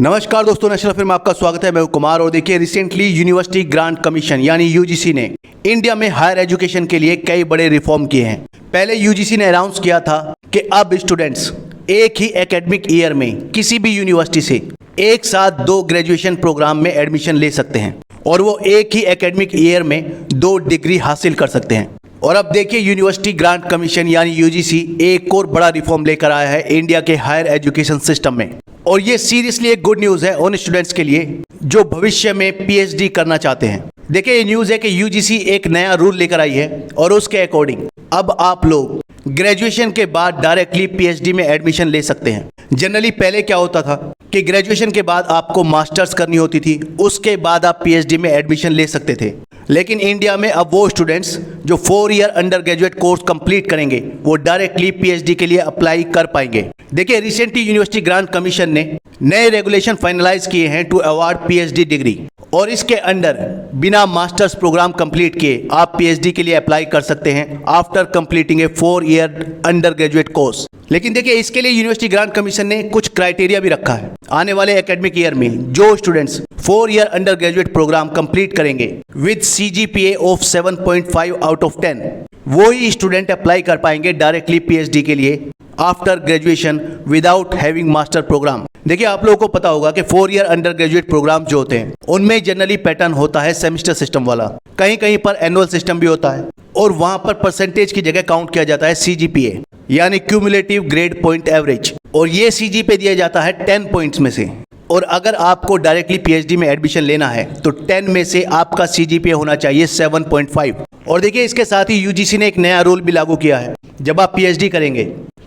नमस्कार दोस्तों, national film में आपका स्वागत है। मैं हूं कुमार और देखिए रिसेंटली यूनिवर्सिटी ग्रांट कमीशन यानी यूजीसी ने इंडिया में हायर एजुकेशन के लिए कई बड़े रिफॉर्म किए हैं। पहले यूजीसी ने अनाउंस किया था कि अब स्टूडेंट्स एक ही एकेडमिक ईयर में किसी भी यूनिवर्सिटी से एक साथ 2 ग्रेजुएशन प्रोग्राम में एडमिशन ले सकते हैं और वो एक ही एकेडमिक ईयर में 2 डिग्री हासिल कर सकते हैं। और अब देखिए यूनिवर्सिटी ग्रांट कमीशन यानी यूजीसी एक और बड़ा रिफॉर्म लेकर आया है इंडिया के हायर एजुकेशन सिस्टम में। और ये सीरियसली एक गुड न्यूज़ है उन स्टूडेंट्स के लिए जो भविष्य में पीएचडी करना चाहते हैं। देखिए ये न्यूज़ है कि यूजीसी एक नया रूल लेकर आई है और उसके अकॉर्डिंग अब आप लोग ग्रेजुएशन के बाद डायरेक्टली पीएचडी में एडमिशन ले सकते हैं। जनरली पहले क्या होता था कि ग्रेजुएशन के बाद आपको मास्टर्स करनी होती थी, उसके बाद आप पीएचडी में एडमिशन ले सकते थे। लेकिन इंडिया में अब वो स्टूडेंट्स जो 4 year under graduate course complete करेंगे वो डायरेक्टली पीएचडी के लिए अप्लाई कर पाएंगे। देखिए रिसेंटली यूनिवर्सिटी ग्रांट कमीशन ने नए रेगुलेशन फाइनलाइज किए हैं टू अवार्ड पीएचडी डिग्री और इसके अंडर बिना मास्टर्स प्रोग्राम कंप्लीट किए आप पीएचडी के लिए अप्लाई कर सकते हैं आफ्टर कंप्लीटिंग ए 4 ईयर अंडर ग्रेजुएट कोर्स। लेकिन देखिए इसके लिए यूनिवर्सिटी ग्रांट कमीशन ने कुछ क्राइटेरिया भी रखा है। आने वाले एकेडमिक ईयर में जो students 4 year under graduate program complete करेंगे with CGPA of 7.5 out of 10 वो ही स्टूडेंट अप्लाई कर पाएंगे डायरेक्टली पीएचडी के लिए after graduation without having master program. देखिए आप लोगों को पता होगा कि 4 ईयर अंडर ग्रेजुएट प्रोग्राम जो होते हैं उनमें जनरली पैटर्न होता है सेमेस्टर सिस्टम वाला, कहीं कहीं पर एनुअल सिस्टम भी होता है और वहां पर परसेंटेज की जगह काउंट किया जाता है सीजीपीए यानी क्यूमुलेटिव ग्रेड पॉइंट एवरेज, और ये सीजीपीए दिया जाता है 10 पॉइंट्स में से। और अगर आपको डायरेक्टली पीएचडी में एडमिशन लेना है तो 10 में से आपका सीजीपीए होना चाहिए 7.5। और देखिए इसके साथ ही यूजीसी ने एक नया रूल भी लागू किया है। जब आप पीएचडी करेंगे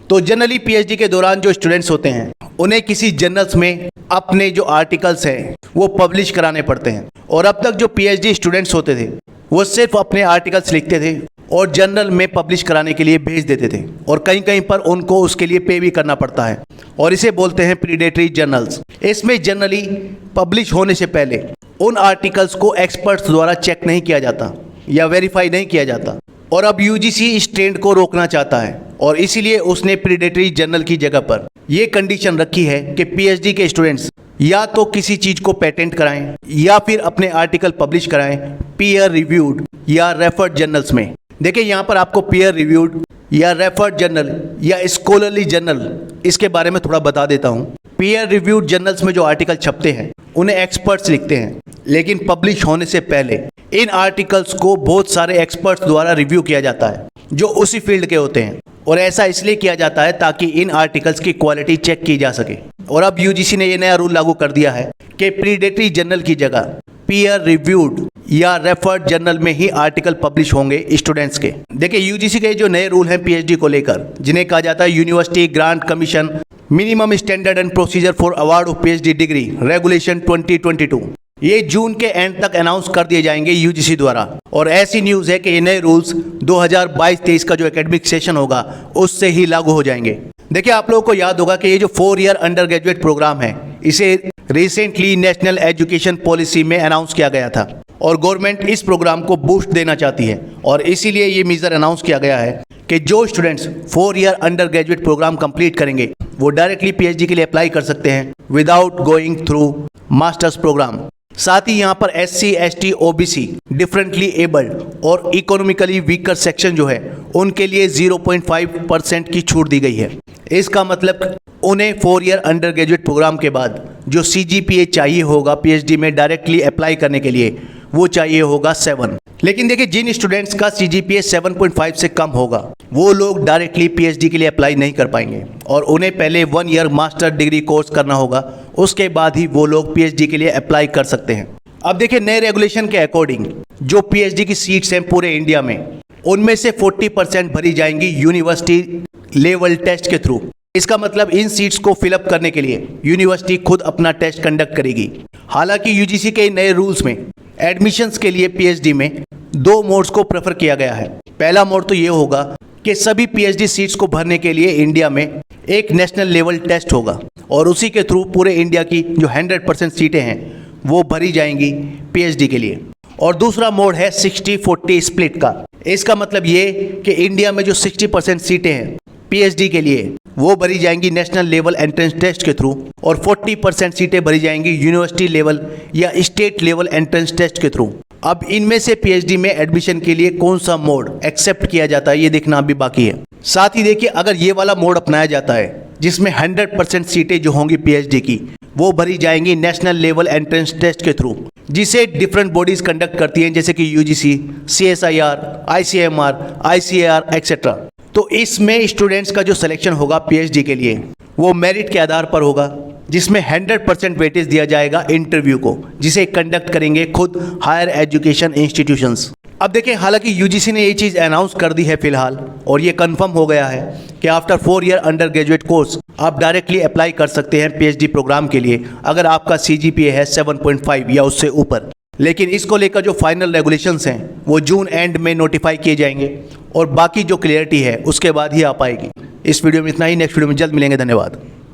तो जनरली पीएचडी के दौरान जो स्टूडेंट्स होते हैं उन्हें किसी जर्नल्स में अपने जो आर्टिकल्स हैं वो पब्लिश कराने पड़ते हैं। और अब तक जो पीएचडी स्टूडेंट्स होते थे वो सिर्फ अपने आर्टिकल्स लिखते थे और जर्नल में पब्लिश कराने के लिए भेज देते थे और कहीं कहीं पर उनको उसके लिए पे भी करना पड़ता है और इसे बोलते हैं प्रीडेटरी जर्नल्स। इसमें जनरली पब्लिश होने से पहले उन आर्टिकल्स को एक्सपर्ट्स द्वारा चेक नहीं किया जाता या वेरीफाई नहीं किया जाता। और अब यूजीसी इस ट्रेंड को रोकना चाहता है और इसीलिए उसने प्रीडेटरी जर्नल की जगह पर यह कंडीशन रखी है कि पीएचडी के स्टूडेंट्स या तो किसी चीज को पेटेंट कराएं या फिर अपने आर्टिकल पब्लिश कराएं पीयर रिव्यूड या रेफर्ड जर्नल्स में। देखिए यहाँ पर आपको पीयर रिव्यूड या रेफर्ड जर्नल या स्कॉलरली जर्नल इसके बारे में थोड़ा बता देता हूँ। पीयर रिव्यूड जर्नल्स में जो आर्टिकल छपते हैं उन्हें एक्सपर्ट्स लिखते हैं, लेकिन पब्लिश होने से पहले इन आर्टिकल्स को बहुत सारे एक्सपर्ट्स द्वारा रिव्यू किया जाता है जो उसी फील्ड के होते हैं। और ऐसा इसलिए किया जाता है ताकि इन आर्टिकल्स की क्वालिटी चेक की जा सके। और अब यूजीसी ने यह नया रूल लागू कर दिया है कि प्रीडेटरी जर्नल की जगह पीयर रिव्यूड या रेफर्ड जर्नल में ही आर्टिकल पब्लिश होंगे स्टूडेंट्स के। देखिए यूजीसी के जो नए रूल हैं पीएचडी को लेकर जिन्हें कहा जाता है university grant commission minimum standard and procedure for award of PhD degree regulation 2022, ये जून के एंड तक अनाउंस कर दिए जाएंगे यूजीसी द्वारा। और ऐसी न्यूज़ है कि ये नए रूल्स 2022-23 का जो एकेडमिक सेशन होगा उससे ही लागू हो जाएंगे। देखिए आप लोगों को याद होगा कि ये जो 4 ईयर अंडर ग्रेजुएट प्रोग्राम है इसे रिसेंटली नेशनल एजुकेशन पॉलिसी में अनाउंस किया गया था और गवर्नमेंट इस प्रोग्राम को बूस्ट देना चाहती है और इसीलिए ये मेजर अनाउंस किया गया है कि जो students 4 year under graduate program complete करेंगे वो डायरेक्टली पीएचडी के लिए अप्लाई कर सकते हैं without going through masters program. साथ ही यहाँ पर SC, ST, OBC, differently abled और इकोनॉमिकली वीकर सेक्शन जो है उनके लिए 0.5% की छूट दी गई है। इसका मतलब उन्हें 4 ईयर अंडर ग्रेजुएट प्रोग्राम के बाद जो सीजीपीए चाहिए होगा पीएचडी में डायरेक्टली अप्लाई करने के लिए वो चाहिए होगा 7। लेकिन देखिए जिन स्टूडेंट्स का सीजीपीए 7.5 से कम होगा वो लोग डायरेक्टली पीएचडी के लिए अप्लाई नहीं कर पाएंगे और उन्हें पहले 1 ईयर मास्टर डिग्री कोर्स करना होगा, उसके बाद ही वो लोग पीएचडी के लिए अप्लाई कर सकते हैं। अब देखिए नए रेगुलेशन के अकॉर्डिंग जो पीएचडी की सीट्स हैं पूरे इंडिया में उनमें से 40% भरी जाएंगी यूनिवर्सिटी लेवल टेस्ट के थ्रू। इसका मतलब इन सीट्स को फिलअप करने के लिए यूनिवर्सिटी खुद अपना टेस्ट कंडक्ट करेगी। हालांकि यूजीसी के नए रूल्स में एडमिशन्स के लिए पीएचडी में 2 मोड्स को प्रेफर किया गया है। पहला मोड तो ये होगा कि सभी पीएचडी सीट्स को भरने के लिए इंडिया में एक नेशनल लेवल टेस्ट होगा और उसी के थ्रू पूरे इंडिया की जो 100% सीटें हैं वो भरी जाएंगी पीएचडी के लिए। और दूसरा मोड है 60-40 स्प्लिट का। इसका मतलब ये कि इंडिया में जो 60% सीटें हैं पीएचडी के लिए वो भरी जाएंगी नेशनल लेवल एंट्रेंस टेस्ट के थ्रू और 40% सीटें भरी जाएंगी यूनिवर्सिटी लेवल या स्टेट लेवल एंट्रेंस टेस्ट के थ्रू। अब इनमें से पीएचडी में एडमिशन के लिए कौन सा मोड एक्सेप्ट किया जाता है ये देखना अभी बाकी है। साथ ही देखिए, अगर ये वाला मोड अपनाया जाता है जिसमें 100% सीटें जो होंगी पीएचडी की वो भरी जाएंगी नेशनल लेवल एंट्रेंस टेस्ट के थ्रू, जिसे डिफरेंट बॉडीज कंडक्ट करती हैं जैसे कि UGC, CSIR, ICMR, ICAR etcetera. तो इसमें स्टूडेंट्स का जो सिलेक्शन होगा पीएचडी के लिए वो मेरिट के आधार पर होगा, जिसमें 100% वेटेज दिया जाएगा इंटरव्यू को, जिसे कंडक्ट करेंगे खुद हायर एजुकेशन इंस्टीट्यूशंस। अब देखें, हालांकि यूजीसी ने ये चीज़ अनाउंस कर दी है फिलहाल और ये कंफर्म हो गया है कि after 4 year under graduate course आप डायरेक्टली अप्लाई कर सकते हैं पीएचडी प्रोग्राम के लिए अगर आपका सीजीपीए है 7.5 या उससे ऊपर। लेकिन इसको लेकर जो फाइनल रेगुलेशंस हैं वो जून एंड में नोटिफाई किए जाएंगे और बाकी जो क्लियरिटी है उसके बाद ही आ पाएगी। इस वीडियो में इतना ही, नेक्स्ट वीडियो में जल्द मिलेंगे। धन्यवाद।